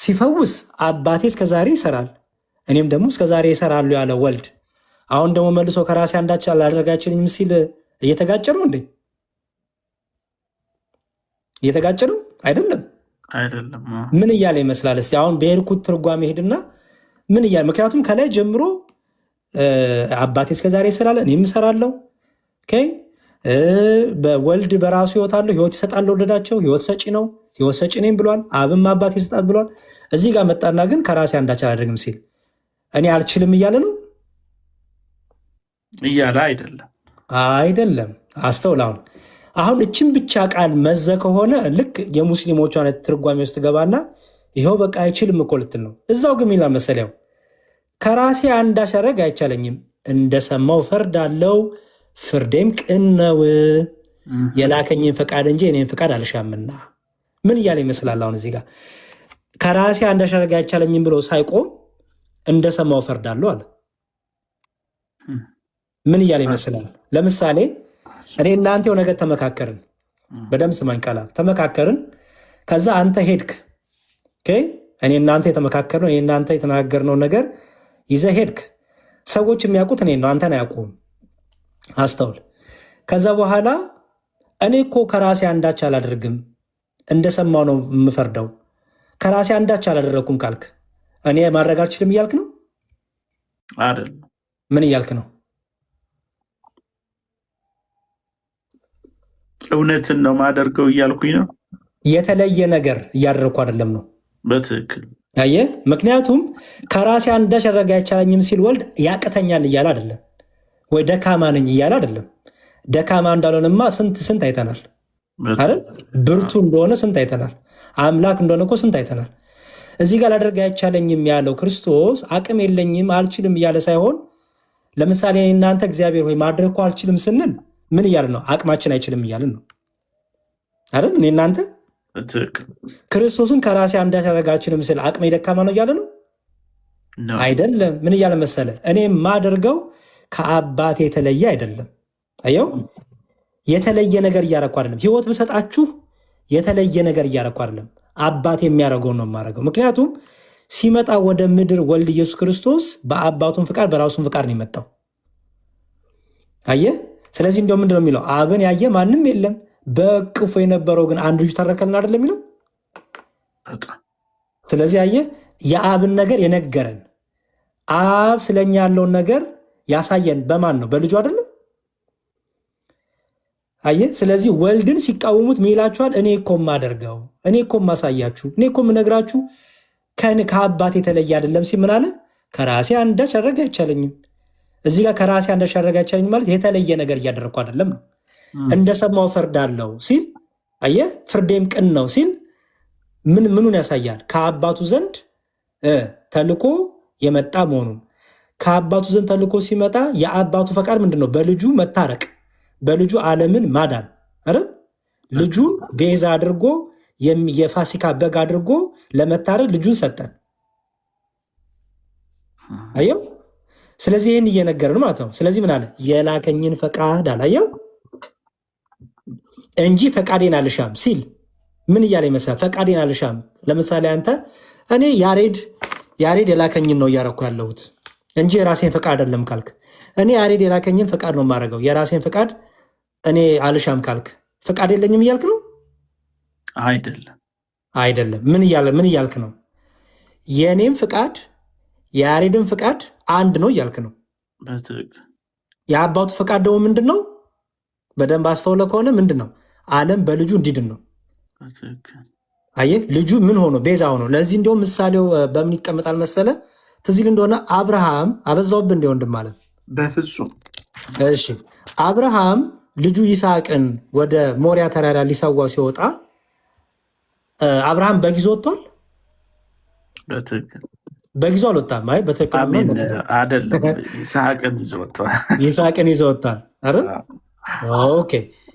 ሲፈውስ አባቴ እስከዛሬ ይሰራል እኔም ደግሞ እስከዛሬ ይሰራሉ ያለ ወልድ አሁን ደግሞ መልሶ ከራሴ አንዳች አላደርጋችልኝም ሲል እየተጋጨ ነው እንዴ? እየተጋጨ ነው አይደለም? አይደለም። ምን እያለ ይመስላል? እስቲ አሁን በሄድኩት ትርጓሜ ሄድና ምን እያለ ምክንያቱም ከላይ ጀምሮ አባቴ እስከዛሬ ይሰራል እኔም እሰራለሁ። በወልድ በራሱ ህይወት አለው ህይወት ይሰጣል ለወደዳቸው ህይወት ሰጪ ነው ህይወት ሰጪ ነኝ ብሏል። አብም አባቴ ይሰጣል ብሏል። እዚህ ጋር መጣና ግን ከራሴ አንዳች አላደርግም ሲል እኔ አልችልም እያለ ነው እያለ አይደለም። አስተውል። አሁን እችን ብቻ ቃል መዘ ከሆነ ልክ የሙስሊሞቹ አይነት ትርጓሜ ውስጥ ገባና ይኸው በቃ አይችልም እኮ ልትል ነው። እዛው ግን ይላል መሰለያው ከራሴ አንዳች አደረግ አይቻለኝም እንደሰማው ፈርድ አለው ፍርዴም ቅን ነው የላከኝን ፈቃድ እንጂ እኔን ፈቃድ አልሻምና። ምን እያለ ይመስላል? አሁን እዚህ ጋር ከራሴ አንዳች አደረግ አይቻለኝም ብሎ ሳይቆም እንደሰማው ፈርድ አለው አለ። ምን እያለ ይመስላል? ለምሳሌ እኔ እናንተ ነገር ተመካከርን፣ በደምብ ስማኝ ቃላ ተመካከርን። ከዛ አንተ ሄድክ። እኔ እናንተ የተመካከርነው እኔ እናንተ የተናገርነው ነገር ይዘህ ሄድክ። ሰዎች የሚያውቁት እኔ ነው፣ አንተን አያውቁም። አስተውል። ከዛ በኋላ እኔ እኮ ከራሴ አንዳች አላደርግም እንደሰማው ነው የምፈርደው፣ ከራሴ አንዳች አላደረግኩም ካልክ እኔ ማድረግ አልችልም እያልክ ነው አይደል? ምን እያልክ ነው? እውነትን ነው ማደርገው እያልኩኝ ነው። የተለየ ነገር እያደረግኩ አይደለም ነው። በትክክል አየህ። ምክንያቱም ከራሴ አንዳች አደረግ አይቻለኝም ሲል ወልድ ያቅተኛል እያለ አይደለም፣ ወይ ደካማ ነኝ እያለ አይደለም። ደካማ እንዳልሆንማ ስንት አይተናል አይደል? ብርቱ እንደሆነ ስንት አይተናል። አምላክ እንደሆነ እኮ ስንት አይተናል። እዚህ ጋር ላደርግ አይቻለኝም ያለው ክርስቶስ አቅም የለኝም አልችልም እያለ ሳይሆን፣ ለምሳሌ እናንተ እግዚአብሔር ሆይ ማድረግ እኮ አልችልም ስንል ምን እያልን ነው? አቅማችን አይችልም እያልን ነው አይደል? እኔ እናንተ ክርስቶስን ከራሴ አንዳች አደረግ አልችልም ስል አቅሜ ደካማ ነው እያለ ነው አይደለም። ምን እያለ መሰለ? እኔ የማደርገው ከአባቴ የተለየ አይደለም። አየው፣ የተለየ ነገር እያረኩ አይደለም። ህይወት ብሰጣችሁ የተለየ ነገር እያረኩ አይደለም። አባቴ የሚያደርገው ነው የማደርገው። ምክንያቱም ሲመጣ ወደ ምድር ወልድ ኢየሱስ ክርስቶስ በአባቱን ፍቃድ በራሱን ፍቃድ ነው የመጣው። አየህ። ስለዚህ እንደው ምንድነው የሚለው? አብን ያየ ማንም የለም፣ በእቅፉ የነበረው ግን አንድ ልጁ ተረከልን አይደለም የሚለው። ስለዚህ አየህ፣ የአብን ነገር የነገረን አብ ስለኛ ያለውን ነገር ያሳየን በማን ነው? በልጁ አይደለም። አየህ። ስለዚህ ወልድን ሲቃወሙት ምን ይላችኋል? እኔ እኮ የማደርገው እኔ እኮ የማሳያችሁ እኔ እኮ የምነግራችሁ ከአባት የተለየ አይደለም ሲል ምን አለ? ከራሴ አንዳች አደረግ አይቻለኝም። እዚህ ጋር ከራሴ አንዳች አደረግ አይቻለኝም ማለት የተለየ ነገር እያደረግኩ አይደለም ነው። እንደሰማው ፈርድ አለው ሲል አየህ፣ ፍርዴም ቅን ነው ሲል ምኑን ያሳያል? ከአባቱ ዘንድ ተልኮ የመጣ መሆኑን። ከአባቱ ዘንድ ተልኮ ሲመጣ የአባቱ ፈቃድ ምንድን ነው? በልጁ መታረቅ፣ በልጁ ዓለምን ማዳን አይደል? ልጁን ቤዛ አድርጎ የፋሲካ በግ አድርጎ ለመታረድ ልጁን ሰጠን። አየው። ስለዚህ ይህን እየነገረን ማለት ነው። ስለዚህ ምን አለ? የላከኝን ፈቃድ አላየው እንጂ ፈቃዴን አልሻም ሲል ምን እያለ ይመስላል? ፈቃዴን አልሻም። ለምሳሌ አንተ እኔ ያሬድ የላከኝን ነው እያረኩ ያለሁት እንጂ የራሴን ፈቃድ አይደለም ካልክ፣ እኔ ያሬድ የላከኝን ፈቃድ ነው የማደርገው የራሴን ፈቃድ እኔ አልሻም ካልክ ፈቃድ የለኝም እያልክ ነው አይደለም። ምን እያልክ ነው? የእኔም ፍቃድ የያሬድን ፍቃድ አንድ ነው እያልክ ነው። የአባቱ ፍቃድ ደግሞ ምንድን ነው? በደንብ አስተውለ ከሆነ ምንድን ነው? ዓለም በልጁ እንዲድን ነው። አየህ፣ ልጁ ምን ሆኖ ቤዛ ሆኖ። ለዚህ እንዲሁም ምሳሌው በምን ይቀመጣል መሰለ? ትዝ ይል እንደሆነ አብርሃም አበዛውብህ እንደ ወንድም አለ። በፍጹም እሺ። አብርሃም ልጁ ይስሐቅን ወደ ሞሪያ ተራራ ሊሰዋው ሲወጣ አብርሃም በጊዜ ወጥቷል? በጊዜው አልወጣም። አይ በትክክል አይደለም። ይስሐቅን ይዞ ወጥቷል አይደል? ኦኬ።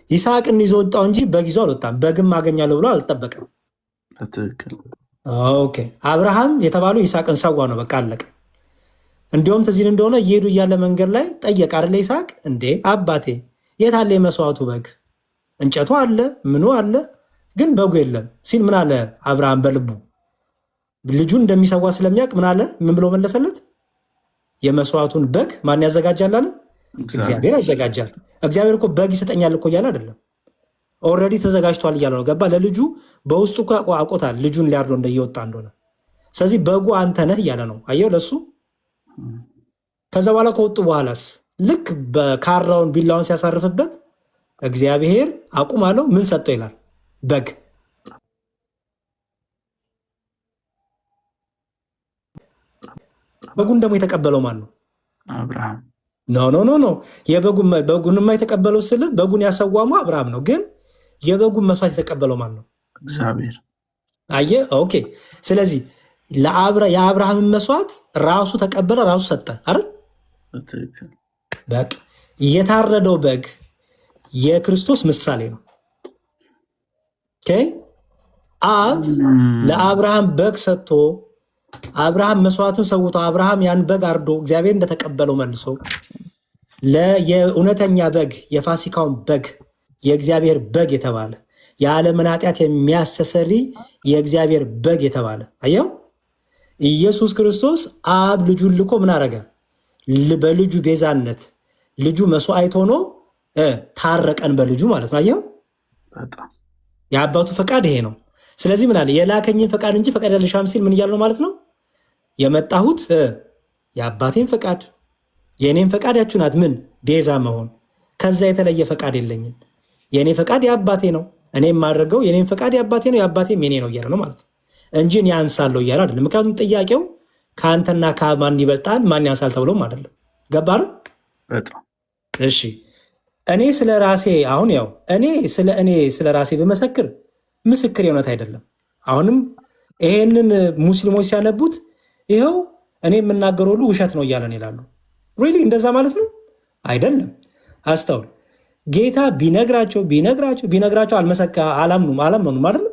ይስሐቅን ይዞ ወጣው እንጂ በጊዜው አልወጣም። በግም አገኛለሁ ብሎ አልጠበቀም። ኦኬ። አብርሃም የተባለው ይስሐቅን ሰዋ ነው። በቃ አለቀ። እንዲሁም ትዝ ይል እንደሆነ እየሄዱ እያለ መንገድ ላይ ጠየቅ አይደለ ይስሐቅ፣ እንዴ አባቴ የት አለ የመስዋዕቱ በግ? እንጨቱ አለ ምኑ አለ ግን በጉ የለም ሲል ምን አለ አብርሃም በልቡ? ልጁን እንደሚሰዋ ስለሚያውቅ ምን አለ? ምን ብሎ መለሰለት? የመስዋዕቱን በግ ማን ያዘጋጃል አለ? እግዚአብሔር ያዘጋጃል። እግዚአብሔር እኮ በግ ይሰጠኛል እኮ እያለ አይደለም፣ ኦልሬዲ ተዘጋጅቷል እያለ ነው። ገባ? ለልጁ በውስጡ እኮ አውቆታል ልጁን ሊያርዶ እየወጣ እንደሆነ። ስለዚህ በጉ አንተ ነህ እያለ ነው። አየው ለሱ። ከዛ በኋላ ከወጡ በኋላስ ልክ በካራውን ቢላውን ሲያሳርፍበት እግዚአብሔር አቁም አለው። ምን ሰጠው ይላል? በግ። በጉን ደግሞ የተቀበለው ማን ነው? አብርሃም። ኖ በጉንማ የተቀበለው ስል በጉን ያሰዋሙ አብርሃም ነው። ግን የበጉን መስዋዕት የተቀበለው ማን ነው? እግዚአብሔር። አየህ? ኦኬ። ስለዚህ የአብርሃምን መስዋዕት ራሱ ተቀበለ፣ ራሱ ሰጠ አይደል? በቃ የታረደው በግ የክርስቶስ ምሳሌ ነው። አብ ለአብርሃም በግ ሰጥቶ አብርሃም መስዋዕቱን ሰውቶ አብርሃም ያን በግ አርዶ እግዚአብሔር እንደተቀበለው መልሶ የእውነተኛ በግ የፋሲካውን በግ የእግዚአብሔር በግ የተባለ የዓለምን ኃጢአት የሚያስተሰሪ የእግዚአብሔር በግ የተባለ አየው። ኢየሱስ ክርስቶስ አብ ልጁን ልኮ ምን አረገ? በልጁ ቤዛነት ልጁ መስዋዕት ሆኖ ታረቀን በልጁ ማለት ነው። አየው፣ የአባቱ ፈቃድ ይሄ ነው። ስለዚህ ምን አለ? የላከኝን ፈቃድ እንጂ ፈቃድ ያልሻም ሲል ምን እያለ ነው ማለት ነው? የመጣሁት የአባቴን ፈቃድ የእኔን ፈቃድ ያችሁ ናት። ምን ቤዛ መሆን። ከዛ የተለየ ፈቃድ የለኝም። የእኔ ፈቃድ የአባቴ ነው። እኔ የማደርገው የእኔን ፈቃድ የአባቴ ነው፣ የአባቴም የኔ ነው እያለ ነው ማለት ነው እንጂ እኔ ያንሳለሁ እያለ አይደለም። ምክንያቱም ጥያቄው ከአንተና ከማን ይበልጣል ማን ያንሳል ተብሎም አይደለም። ገባር? እሺ እኔ ስለ ራሴ አሁን ያው እኔ ስለ ራሴ ብመሰክር ምስክር የእውነት አይደለም። አሁንም ይሄንን ሙስሊሞች ሲያነቡት ይኸው እኔ የምናገረው ሁሉ ውሸት ነው እያለን ይላሉ። ሪሊ እንደዛ ማለት ነው አይደለም። አስተውል። ጌታ ቢነግራቸው አላመኑም አይደለም።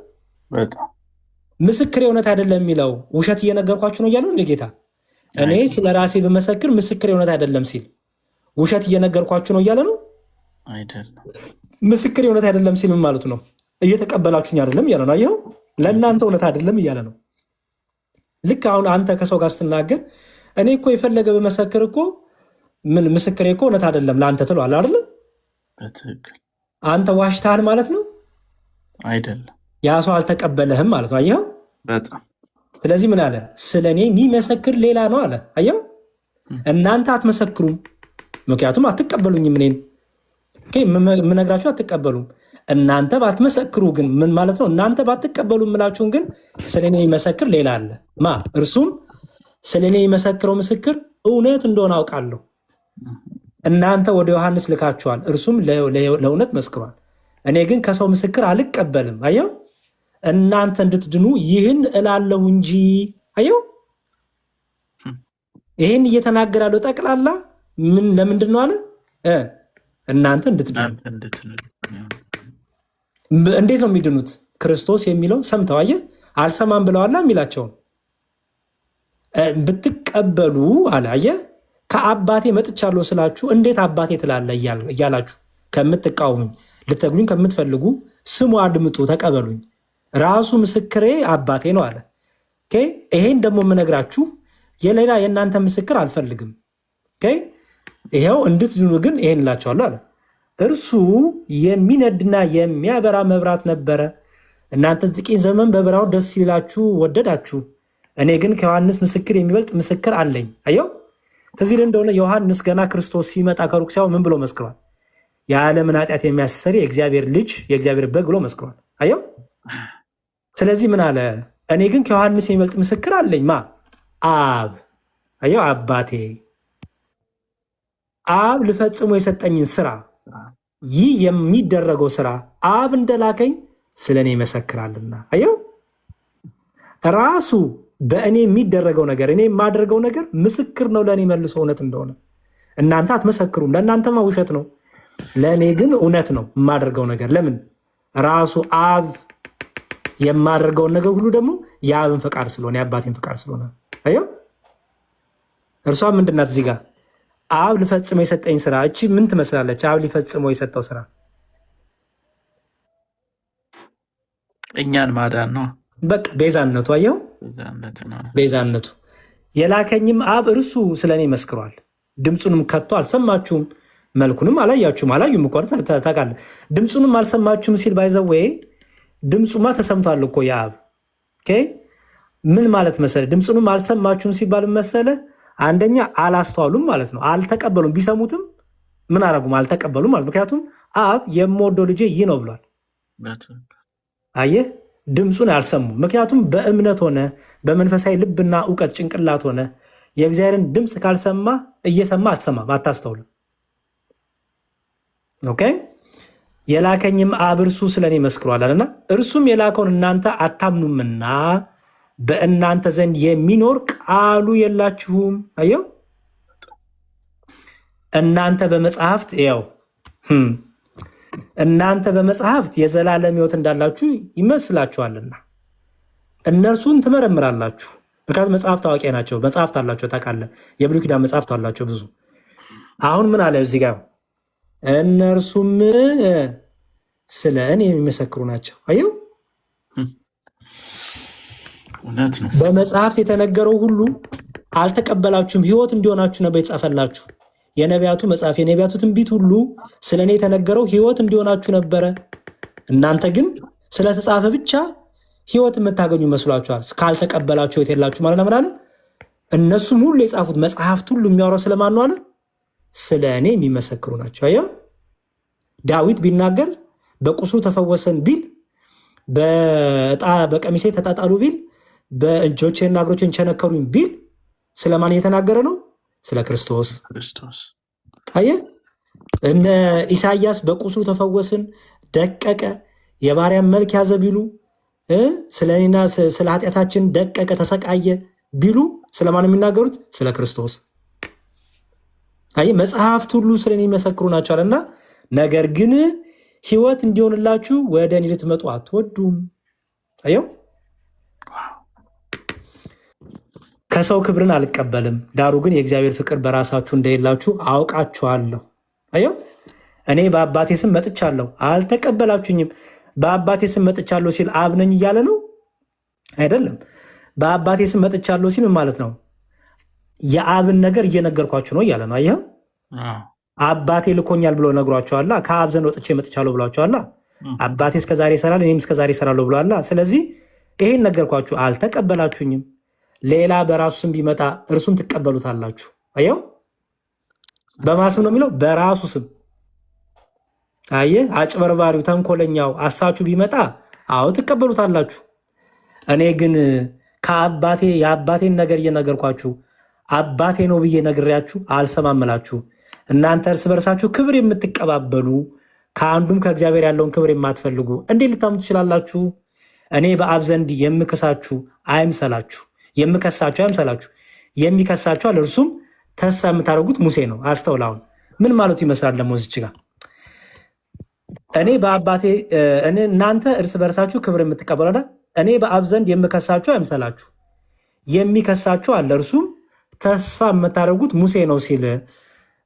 ምስክር የእውነት አይደለም የሚለው ውሸት እየነገርኳችሁ ነው እያሉ እንደ ጌታ እኔ ስለ ራሴ ብመሰክር ምስክር የእውነት አይደለም ሲል ውሸት እየነገርኳችሁ ነው እያለ ነው አይደለም። ምስክር የእውነት አይደለም ሲል ምን ማለቱ ነው? እየተቀበላችሁኝ አይደለም እያለ ነው። አየኸው፣ ለእናንተ እውነት አይደለም እያለ ነው። ልክ አሁን አንተ ከሰው ጋር ስትናገር እኔ እኮ የፈለገ በመሰክር እኮ ምን ምስክሬ እኮ እውነት አይደለም ለአንተ ትለዋለህ አይደለ? አንተ ዋሽተሃል ማለት ነው አይደለም። ያ ሰው አልተቀበለህም ማለት ነው። አየኸው። ስለዚህ ምን አለ? ስለ እኔ የሚመሰክር ሌላ ነው አለ። አየኸው። እናንተ አትመሰክሩም፣ ምክንያቱም አትቀበሉኝም። እኔን የምነግራችሁ አትቀበሉም። እናንተ ባትመሰክሩ ግን ምን ማለት ነው? እናንተ ባትቀበሉ የምላችሁን ግን ስለ እኔ የሚመሰክር ሌላ አለ። እርሱም ስለ እኔ የሚመሰክረው ምስክር እውነት እንደሆነ አውቃለሁ። እናንተ ወደ ዮሐንስ ልካችኋል፣ እርሱም ለእውነት መስክሯል። እኔ ግን ከሰው ምስክር አልቀበልም። አየው፣ እናንተ እንድትድኑ ይህን እላለሁ እንጂ። አየው፣ ይህን እየተናገራለሁ ጠቅላላ ለምንድን ነው አለ? እናንተ እንድትድኑ። እንዴት ነው የሚድኑት? ክርስቶስ የሚለውን ሰምተው አየህ፣ አልሰማም ብለዋላ የሚላቸውን ብትቀበሉ አለ። አየህ፣ ከአባቴ መጥቻለሁ ስላችሁ እንዴት አባቴ ትላለህ እያላችሁ ከምትቃወሙኝ ልትገሉኝ ከምትፈልጉ ስሙ፣ አድምጡ፣ ተቀበሉኝ። ራሱ ምስክሬ አባቴ ነው አለ። ይሄን ደግሞ የምነግራችሁ የሌላ የእናንተ ምስክር አልፈልግም። ይኸው እንድትድኑ ግን ይሄን እላቸዋለሁ አለ። እርሱ የሚነድና የሚያበራ መብራት ነበረ። እናንተ ጥቂት ዘመን በብርሃኑ ደስ ይላችሁ ወደዳችሁ። እኔ ግን ከዮሐንስ ምስክር የሚበልጥ ምስክር አለኝ። አየው፣ ትዝ ይልህ እንደሆነ ዮሐንስ ገና ክርስቶስ ሲመጣ ከሩቅ ሲያው ምን ብሎ መስክሯል? የዓለምን ኃጢአት የሚያስተሰርይ የእግዚአብሔር ልጅ የእግዚአብሔር በግ ብሎ መስክሯል። አየው። ስለዚህ ምን አለ? እኔ ግን ከዮሐንስ የሚበልጥ ምስክር አለኝ። አብ። አየው፣ አባቴ አብ ልፈጽሞ የሰጠኝን ስራ፣ ይህ የሚደረገው ስራ አብ እንደላከኝ ስለ እኔ ይመሰክራልና። አየው፣ ራሱ በእኔ የሚደረገው ነገር እኔ የማደርገው ነገር ምስክር ነው ለእኔ መልሶ እውነት እንደሆነ። እናንተ አትመሰክሩም፣ ለእናንተማ ውሸት ነው፣ ለእኔ ግን እውነት ነው የማደርገው ነገር። ለምን? ራሱ አብ የማደርገውን ነገር ሁሉ ደግሞ የአብን ፈቃድ ስለሆነ የአባቴን ፈቃድ ስለሆነ። አየው፣ እርሷ ምንድናት? እዚህ ጋር አብ ልፈጽሞ የሰጠኝ ስራ። እቺ ምን ትመስላለች? አብ ሊፈጽሞ የሰጠው ስራ እኛን ማዳን ነው። በቃ ቤዛነቱ አየው፣ ቤዛነቱ የላከኝም አብ እርሱ ስለኔ መስክሯል። ድምፁንም ከቶ አልሰማችሁም፣ መልኩንም አላያችሁም። አላዩም እኮ ታውቃለህ። ድምፁንም አልሰማችሁም ሲል ባይዘዌ ድምፁማ ተሰምቷል እኮ የአብ ምን ማለት መሰለ? ድምፁንም አልሰማችሁም ሲባል መሰለ አንደኛ አላስተዋሉም ማለት ነው። አልተቀበሉም። ቢሰሙትም ምን አረጉም? አልተቀበሉም ማለት። ምክንያቱም አብ የምወደው ልጄ ይህ ነው ብሏል። አየህ፣ ድምፁን አልሰሙ። ምክንያቱም በእምነት ሆነ በመንፈሳዊ ልብና እውቀት ጭንቅላት ሆነ የእግዚአብሔርን ድምፅ ካልሰማ እየሰማ አትሰማም፣ አታስተውልም። ኦኬ። የላከኝም አብ እርሱ ስለኔ መስክሯል አለና እርሱም የላከውን እናንተ አታምኑምና በእናንተ ዘንድ የሚኖር ቃሉ የላችሁም። አየው፣ እናንተ በመጽሐፍት ያው እናንተ በመጽሐፍት የዘላለም ሕይወት እንዳላችሁ ይመስላችኋልና እነርሱን ትመረምራላችሁ። ምክንያቱም መጽሐፍት አዋቂ ናቸው። መጽሐፍት አላቸው፣ ታውቃለህ። የብሉይ ኪዳን መጽሐፍት አላቸው ብዙ። አሁን ምን አለ እዚህ ጋር? እነርሱም ስለ እኔ የሚመሰክሩ ናቸው። አየው፣ እውነት ነው። በመጽሐፍት የተነገረው ሁሉ አልተቀበላችሁም፣ ሕይወት እንዲሆናችሁ ነበር የተጻፈላችሁ። የነቢያቱ መጽሐፍ የነቢያቱ ትንቢት ሁሉ ስለ እኔ የተነገረው ሕይወት እንዲሆናችሁ ነበረ። እናንተ ግን ስለተጻፈ ብቻ ሕይወት የምታገኙ መስሏችኋል። ካልተቀበላችሁ ሕይወት የላችሁ ማለት ነው። ምን አለ? እነሱም ሁሉ የጻፉት መጽሐፍት ሁሉ የሚያወራው ስለማን ነው አለ? ስለ እኔ የሚመሰክሩ ናቸው። አየው፣ ዳዊት ቢናገር በቁስሉ ተፈወሰን ቢል፣ በቀሚሴ ተጣጣሉ ቢል፣ በእጆቼና እግሮቼን ቸነከሩኝ ቢል ስለማን እየተናገረ ነው? ስለ ክርስቶስ። አየህ፣ እነ ኢሳያስ በቁስሉ ተፈወስን፣ ደቀቀ፣ የባሪያን መልክ ያዘ ቢሉ፣ ስለ እኔና ስለ ኃጢአታችን ደቀቀ፣ ተሰቃየ ቢሉ ስለማን የሚናገሩት? ስለ ክርስቶስ። አየህ፣ መጽሐፍት ሁሉ ስለ እኔ የሚመሰክሩ ናቸው አለና ነገር ግን ሕይወት እንዲሆንላችሁ ወደ እኔ ልትመጡ አትወዱም። አየው፣ ከሰው ክብርን አልቀበልም፣ ዳሩ ግን የእግዚአብሔር ፍቅር በራሳችሁ እንደሌላችሁ አውቃችኋለሁ። አየው፣ እኔ በአባቴ ስም መጥቻለሁ አልተቀበላችሁኝም። በአባቴ ስም መጥቻለሁ ሲል አብ ነኝ እያለ ነው አይደለም። በአባቴ ስም መጥቻለሁ ሲል ምን ማለት ነው? የአብን ነገር እየነገርኳችሁ ነው እያለ ነው። አየህ፣ አባቴ ልኮኛል ብሎ ነግሯቸዋላ። ከአብ ዘንድ ወጥቼ መጥቻለሁ ብሏቸዋላ። አባቴ እስከዛሬ ይሰራል፣ እኔም እስከዛሬ ይሰራለሁ ብሏላ። ስለዚህ ይሄን ነገርኳችሁ አልተቀበላችሁኝም። ሌላ በራሱ ስም ቢመጣ እርሱን ትቀበሉታላችሁ። አየው፣ በማስም ነው የሚለው፣ በራሱ ስም። አየህ፣ አጭበርባሪው፣ ተንኮለኛው፣ አሳችሁ ቢመጣ አዎ ትቀበሉታላችሁ። እኔ ግን ከአባቴ የአባቴን ነገር እየነገርኳችሁ አባቴ ነው ብዬ ነግሬያችሁ አልሰማምላችሁ። እናንተ እርስ በርሳችሁ ክብር የምትቀባበሉ ከአንዱም ከእግዚአብሔር ያለውን ክብር የማትፈልጉ እንዴት ልታምኑ ትችላላችሁ? እኔ በአብ ዘንድ የምከሳችሁ አይምሰላችሁ፣ የሚከሳችሁ አለ። እርሱም ተስፋ የምታደርጉት ሙሴ ነው። አስተውላውን ምን ማለቱ ይመስላል? ደግሞ እዚች ጋር እኔ በአባቴ እናንተ እርስ በርሳችሁ ክብር የምትቀበሉ እኔ በአብ ዘንድ የምከሳችሁ አይምሰላችሁ፣ የሚከሳችሁ አለ። እርሱም ተስፋ የምታደርጉት ሙሴ ነው ሲል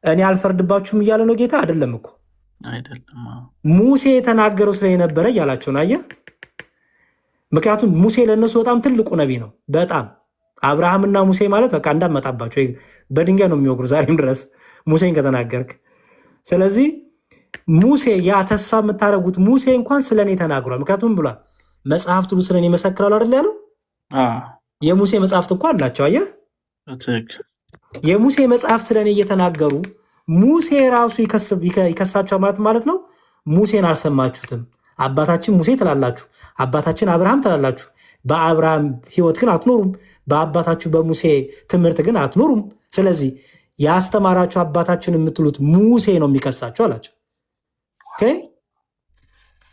እኔ አልፈርድባችሁም እያለ ነው ጌታ። አይደለም እኮ ሙሴ የተናገረው ስለነበረ እያላቸው ነው። አየህ፣ ምክንያቱም ሙሴ ለእነሱ በጣም ትልቁ ነቢይ ነው። በጣም አብርሃምና ሙሴ ማለት በቃ እንዳመጣባቸው በድንጋይ ነው የሚወግሩ ዛሬም ድረስ ሙሴን ከተናገርክ። ስለዚህ ሙሴ ያ ተስፋ የምታደርጉት ሙሴ እንኳን ስለ እኔ ተናግሯል። ምክንያቱም ብሏል መጽሐፍት ሁሉ ስለ እኔ ይመሰክራሉ አይደል ያለው። የሙሴ መጽሐፍት እኮ አላቸው። አየህ፣ የሙሴ መጽሐፍት ስለ እኔ እየተናገሩ ሙሴ ራሱ ይከሳቸው ማለት ነው። ሙሴን አልሰማችሁትም፣ አባታችን ሙሴ ትላላችሁ፣ አባታችን አብርሃም ትላላችሁ። በአብርሃም ሕይወት ግን አትኖሩም፣ በአባታችሁ በሙሴ ትምህርት ግን አትኖሩም። ስለዚህ ያስተማራችሁ አባታችን የምትሉት ሙሴ ነው የሚከሳችሁ አላቸው።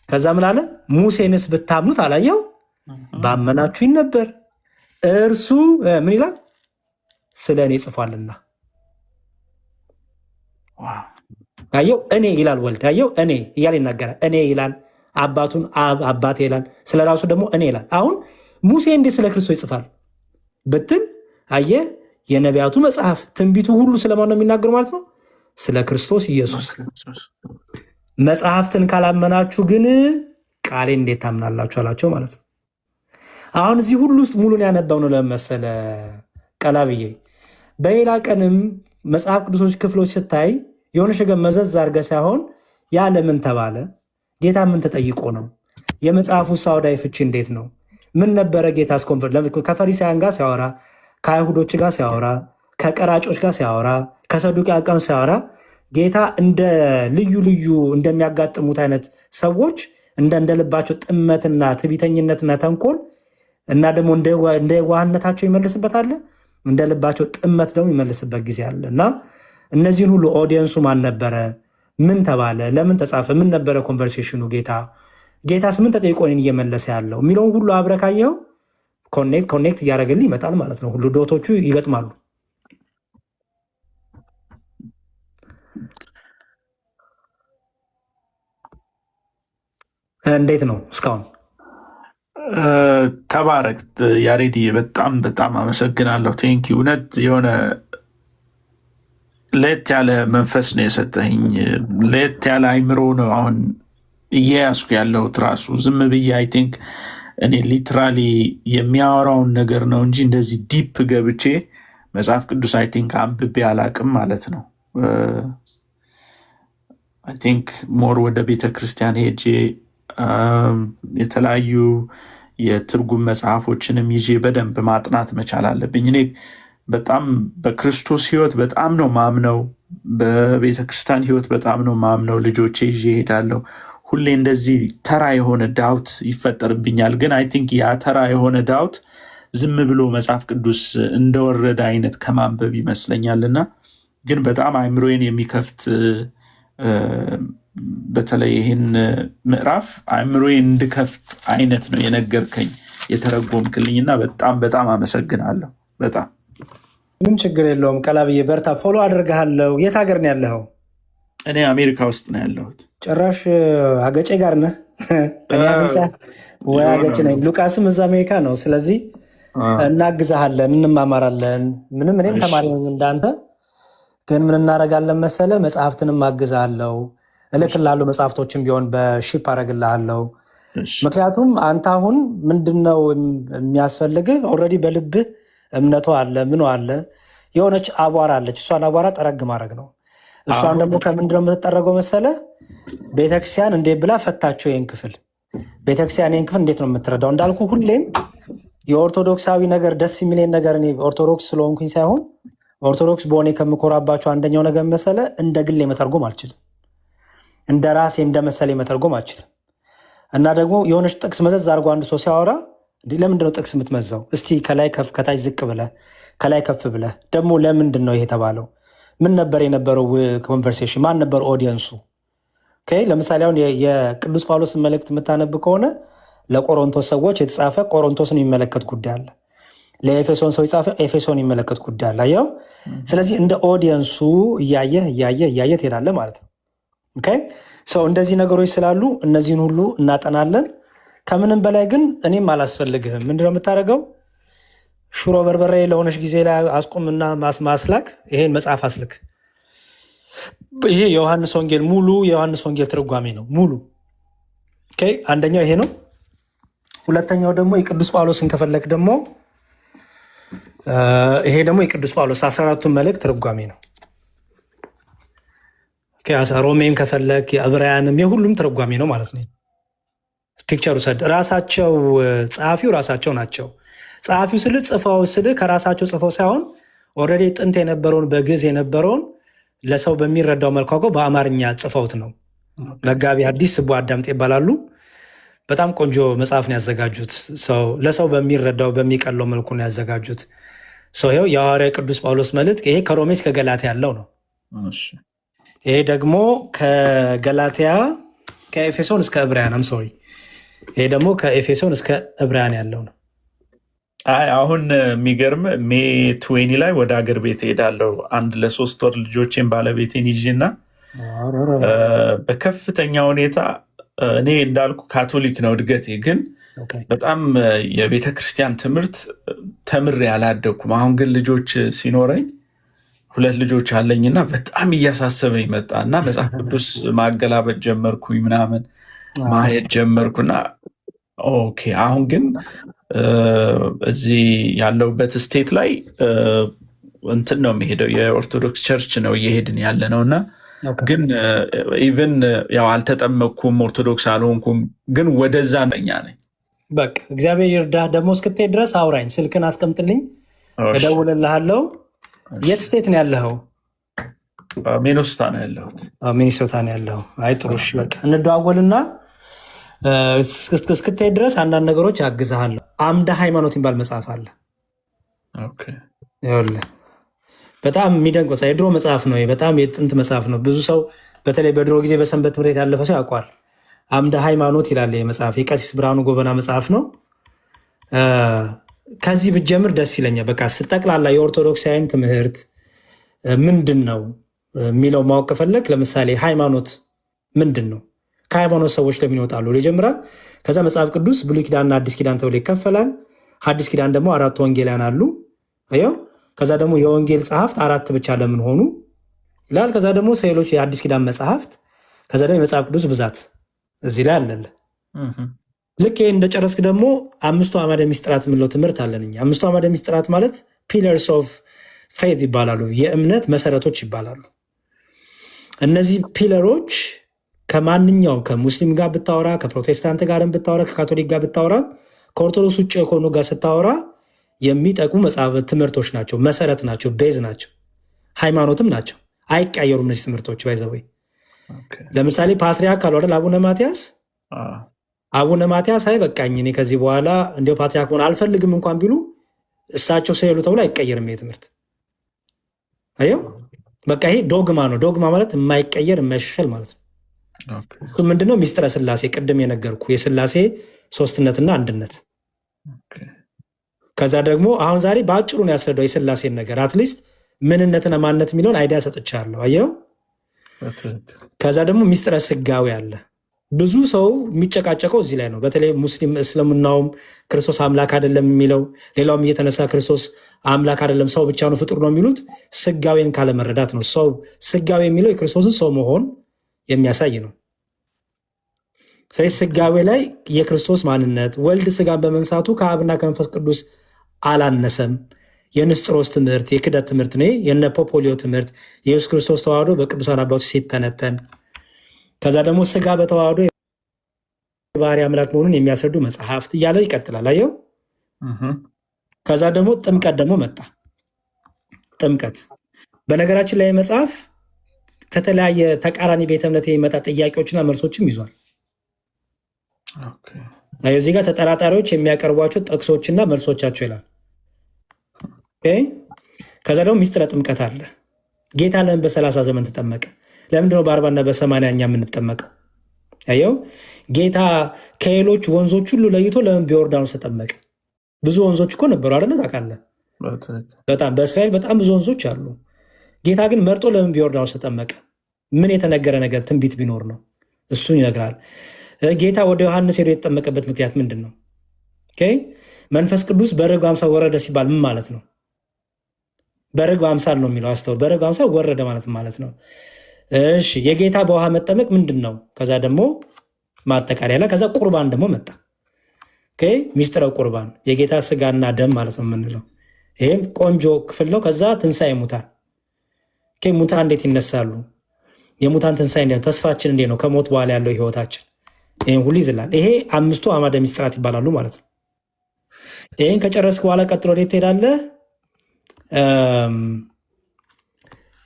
ከዛ ምን አለ? ሙሴንስ ብታምኑት አላየው ባመናችሁኝ ነበር፣ እርሱ ምን ይላል? ስለ እኔ ጽፏልና። አየው፣ እኔ ይላል ወልድ። አየው፣ እኔ እያለ ይናገራል። እኔ ይላል አባቱን አባቴ ይላል፣ ስለ ራሱ ደግሞ እኔ ይላል። አሁን ሙሴ እንዴት ስለ ክርስቶስ ይጽፋል ብትል፣ አየህ፣ የነቢያቱ መጽሐፍ ትንቢቱ ሁሉ ስለማን ነው የሚናገሩ ማለት ነው? ስለ ክርስቶስ ኢየሱስ። መጽሐፍትን ካላመናችሁ ግን ቃሌን እንዴት ታምናላችሁ አላቸው ማለት ነው። አሁን እዚህ ሁሉ ውስጥ ሙሉን ያነበው ነው ለመሰለ ቀላብዬ። በሌላ ቀንም መጽሐፍ ቅዱሶች ክፍሎች ስታይ የሆነ ነገር መዘዝ አድርገ ሳይሆን ያ ለምን ተባለ፣ ጌታ ምን ተጠይቆ ነው፣ የመጽሐፉ ሳውዳዊ ፍቺ እንዴት ነው፣ ምን ነበረ ጌታ ከፈሪሳውያን ጋር ሲያወራ፣ ከአይሁዶች ጋር ሲያወራ፣ ከቀራጮች ጋር ሲያወራ፣ ከሰዱቃውያን ጋር ሲያወራ ጌታ እንደ ልዩ ልዩ እንደሚያጋጥሙት አይነት ሰዎች እንደልባቸው ጥመትና ትዕቢተኝነትና ተንኮል እና ደግሞ እንደ የዋህነታቸው ይመልስበታል፣ እንደ ልባቸው ጥመት ደግሞ ይመልስበት ጊዜ አለ እና እነዚህን ሁሉ ኦዲየንሱ ማን ነበረ፣ ምን ተባለ፣ ለምን ተጻፈ፣ ምን ነበረ ኮንቨርሴሽኑ፣ ጌታስ ምን ተጠይቆ እየመለሰ ያለው የሚለውን ሁሉ አብረህ ካየኸው ኮኔክት እያደረገልህ ይመጣል ማለት ነው። ሁሉ ዶቶቹ ይገጥማሉ። እንዴት ነው እስካሁን? ተባረክ ያሬድ፣ በጣም በጣም አመሰግናለሁ። ቴንኪ። እውነት የሆነ ለየት ያለ መንፈስ ነው የሰጠኝ፣ ለየት ያለ አይምሮ ነው አሁን እየያዝኩ ያለሁት። ራሱ ዝም ብዬ አይ ቲንክ እኔ ሊትራሊ የሚያወራውን ነገር ነው እንጂ እንደዚህ ዲፕ ገብቼ መጽሐፍ ቅዱስ አይ ቲንክ አንብቤ አላቅም ማለት ነው። አይ ቲንክ ሞር ወደ ቤተክርስቲያን ሄጄ የተለያዩ የትርጉም መጽሐፎችንም ይዤ በደንብ ማጥናት መቻል አለብኝ። እኔ በጣም በክርስቶስ ሕይወት በጣም ነው ማምነው፣ በቤተክርስቲያን ሕይወት በጣም ነው ማምነው። ልጆቼ ይዤ እሄዳለሁ። ሁሌ እንደዚህ ተራ የሆነ ዳውት ይፈጠርብኛል። ግን አይ ቲንክ ያ ተራ የሆነ ዳውት ዝም ብሎ መጽሐፍ ቅዱስ እንደወረደ አይነት ከማንበብ ይመስለኛልና ግን በጣም አይምሮዬን የሚከፍት በተለይ ይህን ምዕራፍ አእምሮዬን እንድከፍት አይነት ነው የነገርከኝ የተረጎምክልኝና በጣም በጣም አመሰግናለሁ። በጣም ምንም ችግር የለውም። ቀላብዬ በርታ፣ ፎሎ አድርግሃለሁ። የት ሀገር ነው ያለኸው? እኔ አሜሪካ ውስጥ ነው ያለሁት። ጭራሽ አገጬ ጋር ነህ። እኔ አፍንጫ ወይ አገጭ ነኝ። ሉቃስም እዛ አሜሪካ ነው። ስለዚህ እናግዛሃለን፣ እንማማራለን። ምንም እኔም ተማሪ ነኝ እንዳንተ። ግን ምን እናደርጋለን መሰለ፣ መጽሐፍትንም አግዛለሁ፣ እልክልሃለሁ። መጽሐፍቶችን ቢሆን በሺፕ አደርግልሃለሁ። ምክንያቱም አንተ አሁን ምንድነው የሚያስፈልግህ? ኦልሬዲ በልብህ እምነቱ አለ፣ ምኑ አለ፣ የሆነች አቧራ አለች። እሷን አቧራ ጠረግ ማድረግ ነው። እሷን ደግሞ ከምንድነው የምትጠረገው መሰለ? ቤተክርስቲያን እንዴት ብላ ፈታቸው ይህን ክፍል። ቤተክርስቲያን ይህን ክፍል እንዴት ነው የምትረዳው? እንዳልኩ ሁሌም የኦርቶዶክሳዊ ነገር ደስ የሚለኝ ነገር እኔ ኦርቶዶክስ ስለሆንኩኝ ሳይሆን ኦርቶዶክስ በሆኔ ከምኮራባቸው አንደኛው ነገር መሰለ፣ እንደ ግሌ መተርጎም አልችልም፣ እንደ ራሴ እንደ መሰሌ መተርጎም አልችልም። እና ደግሞ የሆነች ጥቅስ መዘዝ አድርጎ አንድ ሰው ሲያወራ ለምንድነው ጥቅስ የምትመዛው? እስቲ ከላይ ከፍ ከታች ዝቅ ብለህ ከላይ ከፍ ብለህ ደግሞ ለምንድን ነው ይሄ የተባለው? ምን ነበር የነበረው ኮንቨርሴሽን? ማን ነበር ኦዲየንሱ? ለምሳሌ አሁን የቅዱስ ጳውሎስን መልእክት የምታነብ ከሆነ ለቆሮንቶስ ሰዎች የተጻፈ ቆሮንቶስን የሚመለከት ጉዳይ አለ። ለኤፌሶን ሰው የጻፈ ኤፌሶን የሚመለከት ጉዳይ አለ። ያው ስለዚህ እንደ ኦዲየንሱ እያየህ ትሄዳለህ ማለት ነው። ሰው እንደዚህ ነገሮች ስላሉ እነዚህን ሁሉ እናጠናለን። ከምንም በላይ ግን እኔም አላስፈልግህም። ምንድነው የምታደርገው? ሽሮ በርበሬ ለሆነች ጊዜ ላይ አስቁምና ማስላክ ይሄን መጽሐፍ አስልክ። ይሄ የዮሐንስ ወንጌል ሙሉ የዮሐንስ ወንጌል ትርጓሜ ነው ሙሉ። አንደኛው ይሄ ነው። ሁለተኛው ደግሞ የቅዱስ ጳውሎስን ከፈለክ ደግሞ ይሄ ደግሞ የቅዱስ ጳውሎስ 14ቱን መልእክት ትርጓሜ ነው። ሮሜም ከፈለክ የዕብራውያንም የሁሉም ትርጓሜ ነው ማለት ነው። ፒክቸሩ ሰድ ራሳቸው ጸሐፊው ራሳቸው ናቸው። ጸሐፊው ጽፈው ከራሳቸው ጽፈው ሳይሆን ኦልሬዲ ጥንት የነበረውን በግዕዝ የነበረውን ለሰው በሚረዳው መልኩ በአማርኛ ጽፈውት ነው። መጋቢ ሐዲስ ስቡ አዳምጤ ይባላሉ። በጣም ቆንጆ መጽሐፍ ነው ያዘጋጁት። ለሰው በሚረዳው በሚቀለው መልኩ ነው ያዘጋጁት። ይኸው የሐዋርያ ቅዱስ ጳውሎስ መልእክት ይሄ ከሮሜ እስከ ገላትያ ያለው ነው። ይሄ ደግሞ ከገላትያ ከኤፌሶን እስከ ዕብራውያን ይሄ ደግሞ ከኤፌሶን እስከ ዕብራውያን ያለው ነው። አሁን የሚገርም ሜ 20 ላይ ወደ አገር ቤት ሄዳለሁ። አንድ ለ3 ወር ልጆቼን ባለቤቴን ይዤና በከፍተኛ ሁኔታ እኔ እንዳልኩ ካቶሊክ ነው እድገቴ፣ ግን በጣም የቤተክርስቲያን ትምህርት ተምሬ አላደኩም። አሁን ግን ልጆች ሲኖረኝ 2 ልጆች አለኝና በጣም እያሳሰበኝ መጣ እና መጽሐፍ ቅዱስ ማገላበጥ ጀመርኩኝ፣ ምናምን ማየት ጀመርኩና ኦኬ አሁን ግን እዚህ ያለውበት ስቴት ላይ እንትን ነው የሚሄደው የኦርቶዶክስ ቸርች ነው እየሄድን ያለ ነው እና ግን ኢቨን ያው አልተጠመቅኩም ኦርቶዶክስ አልሆንኩም፣ ግን ወደዛ ነኝ ነኝ። በቃ እግዚአብሔር ይርዳህ። ደግሞ እስክትሄድ ድረስ አውራኝ፣ ስልክን አስቀምጥልኝ፣ እደውልልሃለሁ። የት ስቴት ነው ያለኸው? ሚኒሶታ ነው ያለሁት። ሚኒሶታ ነው ያለኸው? አይ ጥሩ እሺ፣ በቃ እንደዋወልና እስክትሄድ ድረስ አንዳንድ ነገሮች ያግዝሃለሁ። አምደ ሃይማኖት የሚባል መጽሐፍ አለ። ይኸውልህ በጣም የሚደንቅ የድሮ መጽሐፍ ነው። በጣም የጥንት መጽሐፍ ነው። ብዙ ሰው በተለይ በድሮ ጊዜ በሰንበት ትምህርት ቤት ያለፈ ሰው ያውቋል። አምደ ሃይማኖት ይላል መጽሐፍ። የቀሲስ ብርሃኑ ጎበና መጽሐፍ ነው። ከዚህ ብትጀምር ደስ ይለኛል። በቃ ስጠቅላላ የኦርቶዶክሳውያን ትምህርት ምንድን ነው የሚለው ማወቅ ከፈለግ፣ ለምሳሌ ሃይማኖት ምንድን ነው፣ ከሃይማኖት ሰዎች ለምን ይወጣሉ ይጀምራል። ከዛ መጽሐፍ ቅዱስ ብሉይ ኪዳንና አዲስ ኪዳን ተብሎ ይከፈላል። አዲስ ኪዳን ደግሞ 4 ወንጌላውያን አሉ። አየው። ከዛ ደግሞ የወንጌል ጸሐፍት 4 ብቻ ለምን ሆኑ ይላል። ከዛ ደግሞ ሌሎች የአዲስ ኪዳን መጽሐፍት፣ ከዛ ደግሞ የመጽሐፍ ቅዱስ ብዛት እዚህ ላይ አለለ። ልክ ይህ እንደጨረስክ ደግሞ 5ቱ አዕማደ ምስጢራት የምንለው ትምህርት አለን እኛ። 5ቱ አዕማደ ምስጢራት ማለት ፒለርስ ኦፍ ፌት ይባላሉ፣ የእምነት መሰረቶች ይባላሉ። እነዚህ ፒለሮች ከማንኛውም ከሙስሊም ጋር ብታወራ፣ ከፕሮቴስታንት ጋር ብታወራ፣ ከካቶሊክ ጋር ብታወራ፣ ከኦርቶዶክስ ውጭ የሆኑ ጋር ስታወራ የሚጠቅሙ መጽሐፍ ትምህርቶች ናቸው፣ መሰረት ናቸው፣ ቤዝ ናቸው፣ ሃይማኖትም ናቸው። አይቀየሩም እነዚህ ትምህርቶች። ባይዘወይ ለምሳሌ ፓትሪያርክ አሉ አይደል? አቡነ ማትያስ አቡነ ማትያስ አይ በቃኝ እኔ ከዚህ በኋላ እንዲያው ፓትሪያርክ ሆነ አልፈልግም እንኳን ቢሉ እሳቸው ስለሉ ተብሎ አይቀየርም ይሄ ትምህርት። አየው በቃ ይሄ ዶግማ ነው። ዶግማ ማለት የማይቀየር የማይሻሻል ማለት ነው። እሱ ምንድነው? ሚስጥረ ስላሴ፣ ቅድም የነገርኩ የስላሴ ሶስትነትና አንድነት። ከዛ ደግሞ አሁን ዛሬ በአጭሩ ነው ያስረዳው የስላሴን ነገር፣ አትሊስት ምንነትና ማንነት የሚለውን አይዲያ ሰጥቻለሁ። አየው። ከዛ ደግሞ ሚስጥረ ስጋዌ አለ። ብዙ ሰው የሚጨቃጨቀው እዚህ ላይ ነው። በተለይ ሙስሊም እስልምናውም ክርስቶስ አምላክ አይደለም የሚለው፣ ሌላውም እየተነሳ ክርስቶስ አምላክ አይደለም ሰው ብቻ ነው ፍጡር ነው የሚሉት ስጋዌን ካለመረዳት ነው። ሰው ስጋዌ የሚለው የክርስቶስን ሰው መሆን የሚያሳይ ነው። ስለዚህ ስጋዌ ላይ የክርስቶስ ማንነት ወልድ ስጋን በመንሳቱ ከአብና ከመንፈስ ቅዱስ አላነሰም። የንስጥሮስ ትምህርት የክደት ትምህርት ነው። የነ ፖፖሊዮ ትምህርት የኢየሱስ ክርስቶስ ተዋህዶ በቅዱሳን አባቶች ሲተነተን፣ ከዛ ደግሞ ስጋ በተዋህዶ የባህሪ አምላክ መሆኑን የሚያስረዱ መጽሐፍት እያለ ይቀጥላል። አየው። ከዛ ደግሞ ጥምቀት ደግሞ መጣ። ጥምቀት በነገራችን ላይ መጽሐፍ ከተለያየ ተቃራኒ ቤተ እምነት የሚመጣ ጥያቄዎችና መልሶችም ይዟል። እዚህ ጋር ተጠራጣሪዎች የሚያቀርቧቸው ጥቅሶችና መልሶቻቸው ይላል። ከዛ ደግሞ ሚስጥረ ጥምቀት አለ። ጌታ ለምን በ30 ዘመን ተጠመቀ? ለምንድነው በ40ና በ80 እኛ የምንጠመቀው? አየው። ጌታ ከሌሎች ወንዞች ሁሉ ለይቶ ለምን በዮርዳኖስ ተጠመቀ? ብዙ ወንዞች እኮ ነበሩ አይደለ? ታውቃለህ? በጣም በእስራኤል በጣም ብዙ ወንዞች አሉ። ጌታ ግን መርጦ ለምን በዮርዳኖስ ተጠመቀ? ምን የተነገረ ነገር ትንቢት ቢኖር ነው? እሱን ይነግራል። ጌታ ወደ ዮሐንስ ሄዶ የተጠመቀበት ምክንያት ምንድን ነው? መንፈስ ቅዱስ በርግብ አምሳል ወረደ ሲባል ምን ማለት ነው? በርግብ አምሳል ነው የሚለው አስተውል። በርግብ አምሳል ወረደ ማለት ነው። እሺ የጌታ በውሃ መጠመቅ ምንድን ነው? ከዛ ደግሞ ማጠቃለያ ላይ ከዛ ቁርባን ደግሞ መጣ። ሚስጥረ ቁርባን የጌታ ስጋና ደም ማለት ነው የምንለው። ይህም ቆንጆ ክፍል ነው። ከዛ ትንሣኤ ሙታን፣ ሙታን እንዴት ይነሳሉ? የሙታን ትንሣኤ እንዴት ነው? ተስፋችን እንዴት ነው? ከሞት በኋላ ያለው ህይወታችን፣ ይህን ሁሉ ይዝላል። ይሄ 5ቱ አዕማደ ምስጢራት ይባላሉ ማለት ነው። ይህን ከጨረስክ በኋላ ቀጥሎ ወዴት ትሄዳለህ?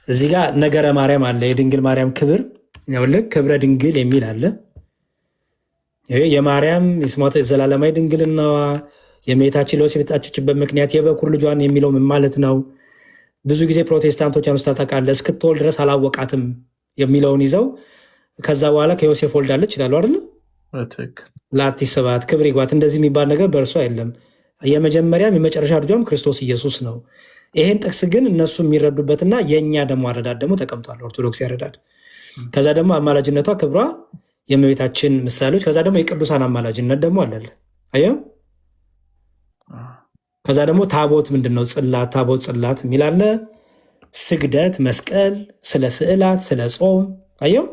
እዚህ ጋር ነገረ ማርያም አለ። የድንግል ማርያም ክብር ክብረ ድንግል የሚል አለ። የማርያም የስሟ ዘላለማዊ ድንግልናዋ የእመቤታችን ለዮሴፍ የተጣችችበት ምክንያት የበኩር ልጇን የሚለው ምን ማለት ነው? ብዙ ጊዜ ፕሮቴስታንቶች ያነሱታል ታውቃለህ። እስክትወልድ ድረስ አላወቃትም የሚለውን ይዘው ከዛ በኋላ ከዮሴፍ ወልዳለች ይላሉ አይደለ? ላቲ ስብሐት ክብር ይግባት። እንደዚህ የሚባል ነገር በእርሷ የለም። የመጀመሪያም የመጨረሻ ልጇም ክርስቶስ ኢየሱስ ነው። ይሄን ጥቅስ ግን እነሱ የሚረዱበትና የእኛ ደግሞ አረዳድ ደግሞ ተቀምጧል፣ ኦርቶዶክስ ያረዳድ። ከዛ ደግሞ አማላጅነቷ ክብሯ የእመቤታችን ምሳሌዎች፣ ከዛ ደግሞ የቅዱሳን አማላጅነት ደግሞ አለለ። አየው። ከዛ ደግሞ ታቦት ምንድን ነው? ጽላት፣ ታቦት ጽላት የሚላለ ስግደት፣ መስቀል፣ ስለ ስዕላት፣ ስለ ጾም። አየው።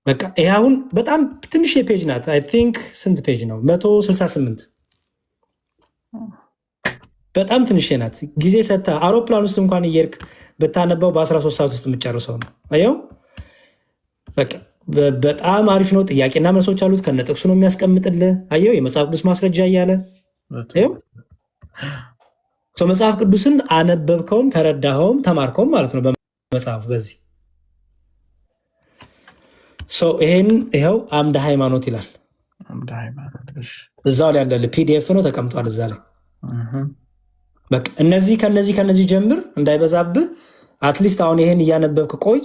በቃ ይህ አሁን በጣም ትንሽ የፔጅ ናት። አይ ቲንክ ስንት ፔጅ ነው? 168 በጣም ትንሽ ናት። ጊዜ ሰጥተህ አውሮፕላን ውስጥ እንኳን እየሄድክ ብታነባው በ13 ሰዓት ውስጥ የምትጨርሰው ነው። አየው በቃ በጣም አሪፍ ነው። ጥያቄና መልሶች አሉት። ከነጥቅሱ ነው የሚያስቀምጥልህ። አየው የመጽሐፍ ቅዱስ ማስረጃ እያለ መጽሐፍ ቅዱስን አነበብከውም ተረዳኸውም ተማርከውም ማለት ነው በመጽሐፉ። በዚህ ይሄን ይኸው አምደ ሃይማኖት ይላል። እዛው ላይ ያለ ፒዲኤፍ ነው ተቀምጧል እዛ ላይ። በቃ ከነዚህ ጀምር እንዳይበዛብህ። አትሊስት አሁን ይሄን እያነበብክ ቆይ።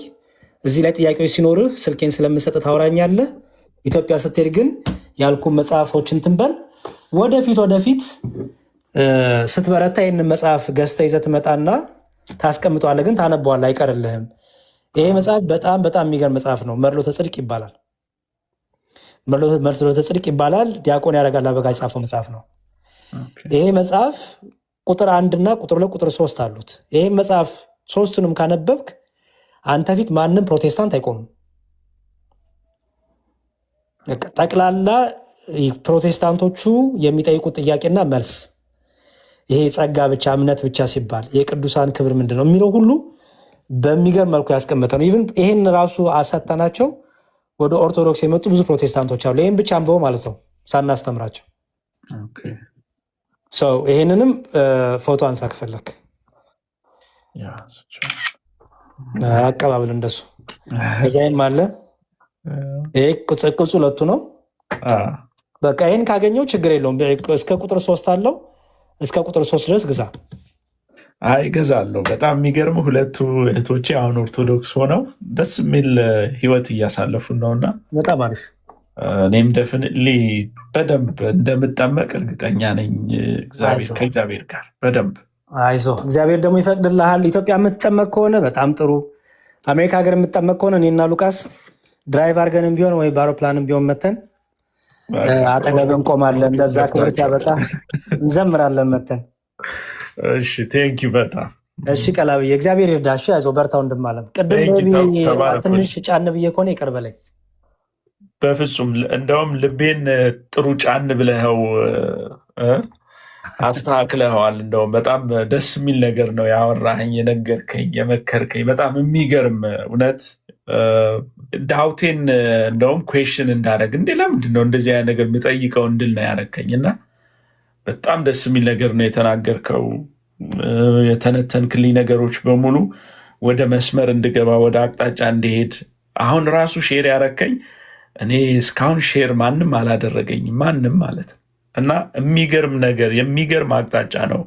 እዚህ ላይ ጥያቄዎች ሲኖርህ ስልኬን ስለምሰጥ ታወራኛለህ። ኢትዮጵያ ስትሄድ ግን ያልኩ መጽሐፎችን ትንበል። ወደፊት ስትበረታ ይህንን መጽሐፍ ገዝተህ ይዘህ ትመጣና ታስቀምጠዋለህ። ግን ታነበዋለህ፣ አይቀርልህም። ይሄ መጽሐፍ በጣም የሚገርም መጽሐፍ ነው። መርሎተ ጽድቅ ይባላል። መርሎተ ጽድቅ ይባላል። ዲያቆን ያረጋል አበጋዝ የጻፈው መጽሐፍ ነው። ይሄ መጽሐፍ ቁጥር 1 እና ቁጥር 2 ቁጥር 3 አሉት። ይሄ መጽሐፍ ሶስቱንም ካነበብክ አንተ ፊት ማንም ፕሮቴስታንት አይቆምም። ጠቅላላ ፕሮቴስታንቶቹ የሚጠይቁት ጥያቄና መልስ፣ ይሄ ጸጋ ብቻ እምነት ብቻ ሲባል የቅዱሳን ክብር ምንድን ነው የሚለው ሁሉ በሚገርም መልኩ ያስቀመጠ ነው። ኢቭን ይሄን ራሱ አሰተናቸው ወደ ኦርቶዶክስ የመጡ ብዙ ፕሮቴስታንቶች አሉ። ይህን ብቻ አንብበው ማለት ነው ሳናስተምራቸው። ይሄንንም ፎቶ አንሳ ከፈለክ አቀባበል እንደሱ እዛይን ማለ ይሄ ቅጽ ሁለቱ ነው። በቃ ይሄን ካገኘው ችግር የለውም። እስከ ቁጥር 3 አለው። እስከ ቁጥር 3 ድረስ ግዛ። ገዛለሁ። በጣም የሚገርም ሁለቱ እህቶቼ አሁን ኦርቶዶክስ ሆነው ደስ የሚል ህይወት እያሳለፉ ነውና በጣም አሪፍ። እኔም ደፍንሊ በደንብ እንደምጠመቅ እርግጠኛ ነኝ። ከእግዚአብሔር ጋር በደንብ አይዞ። እግዚአብሔር ደግሞ ይፈቅድልሃል። ኢትዮጵያ የምትጠመቅ ከሆነ በጣም ጥሩ። አሜሪካ ሀገር የምትጠመቅ ከሆነ እኔና ሉቃስ ድራይቭ አድርገንም ቢሆን ወይ በአውሮፕላንም ቢሆን መተን አጠገብ እንቆማለን። እንደዛ ክብርት ያበቃ እንዘምራለን መተን። እሺ ቴንኪው በጣም እሺ። ቀላብዬ እግዚአብሔር ይርዳሽ። አይዞ በርታው። እንድማለም ቅድም ትንሽ ጫን ብዬ ከሆነ ይቅር በለኝ። በፍጹም እንደውም ልቤን ጥሩ ጫን ብለኸው አስተካክለኸዋል። እንደውም በጣም ደስ የሚል ነገር ነው ያወራኸኝ፣ የነገርከኝ፣ የመከርከኝ። በጣም የሚገርም እውነት ዳውቴን እንደውም ኩዌሽን እንዳደረግ እንዴ ለምንድን ነው እንደዚህ አይነት ነገር የምጠይቀው እንድል ነው ያደረከኝ። እና በጣም ደስ የሚል ነገር ነው የተናገርከው። የተነተንክልኝ ነገሮች በሙሉ ወደ መስመር እንድገባ ወደ አቅጣጫ እንዲሄድ አሁን ራሱ ሼር ያረከኝ እኔ እስካሁን ሼር ማንም አላደረገኝም፣ ማንም ማለት ነው። እና የሚገርም ነገር የሚገርም አቅጣጫ ነው።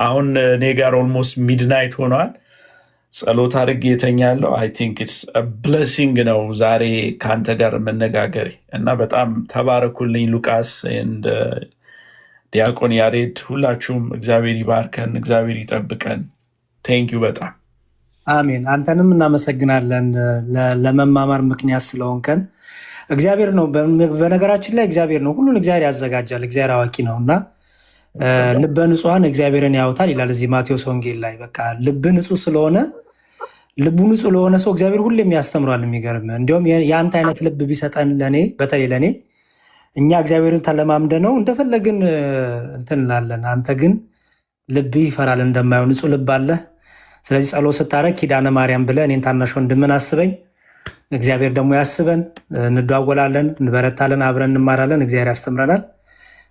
አሁን እኔ ጋር ኦልሞስት ሚድናይት ሆኗል። ጸሎት አድርጌ የተኛለሁ። አይ ቲንክ ኢትስ ብሌሲንግ ነው ዛሬ ከአንተ ጋር መነጋገሬ እና በጣም ተባረኩልኝ። ሉቃስ ኤንድ ዲያቆን ያሬድ ሁላችሁም እግዚአብሔር ይባርከን፣ እግዚአብሔር ይጠብቀን። ቴንኪዩ በጣም አሜን። አንተንም እናመሰግናለን ለመማማር ምክንያት ስለሆንከን። እግዚአብሔር ነው በነገራችን ላይ እግዚአብሔር ነው ሁሉን እግዚአብሔር ያዘጋጃል። እግዚአብሔር አዋቂ ነው እና ልበ ንጹሐን እግዚአብሔርን ያውታል ይላል እዚህ ማቴዎስ ወንጌል ላይ። በቃ ልብ ንጹህ ስለሆነ ልቡ ንጹህ ለሆነ ሰው እግዚአብሔር ሁሌም ያስተምሯል። የሚገርም እንዲሁም የአንተ አይነት ልብ ቢሰጠን ለእኔ በተለይ ለእኔ እኛ እግዚአብሔርን ተለማምደ ነው እንደፈለግን እንትን እንላለን። አንተ ግን ልብ ይፈራል እንደማየው ንጹህ ልብ አለ። ስለዚህ ጸሎት ስታረግ ኪዳነ ማርያም ብለህ እኔን ታናሽ ወንድምን አስበኝ፣ እግዚአብሔር ደግሞ ያስበን። እንደዋወላለን፣ እንበረታለን፣ አብረን እንማራለን። እግዚአብሔር ያስተምረናል።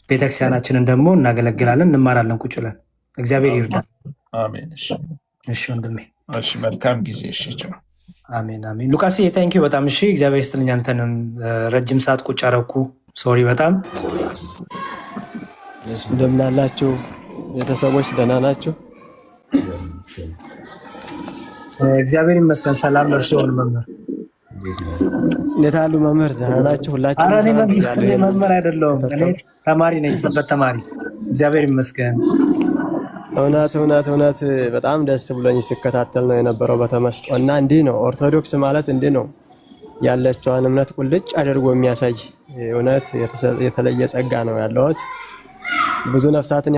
ቤተክርስቲያናችንን ደግሞ እናገለግላለን፣ እንማራለን ቁጭ ብለን። እግዚአብሔር ይርዳል። አሜን። እሺ ወንድሜ፣ እሺ መልካም ጊዜ። እሺ አሜን አሜን። ሉቃስ ቴንኪው በጣም እሺ። እግዚአብሔር ይስጥልኝ። አንተንም ረጅም ሰዓት ቁጭ አረኩ። ሶሪ በጣም። እንደምን አላችሁ ቤተሰቦች? ደህና ናችሁ? እግዚአብሔር ይመስገን። ሰላም ለእርሱ ይሁን። መምህር እንዴት አሉ? መምህር ደህና ናችሁ? ሁላችሁ? እኔ መምህር አይደለሁም፣ እኔ ተማሪ ነኝ፣ ሰንበት ተማሪ። እግዚአብሔር ይመስገን። እውነት በጣም ደስ ብሎኝ ሲከታተል ነው የነበረው በተመስጦ። እና እንዲህ ነው ኦርቶዶክስ ማለት እንዲህ ነው ያለችውን እምነት ቁልጭ አድርጎ የሚያሳይ እውነት የተለየ ጸጋ ነው ያለውት ብዙ ነፍሳትን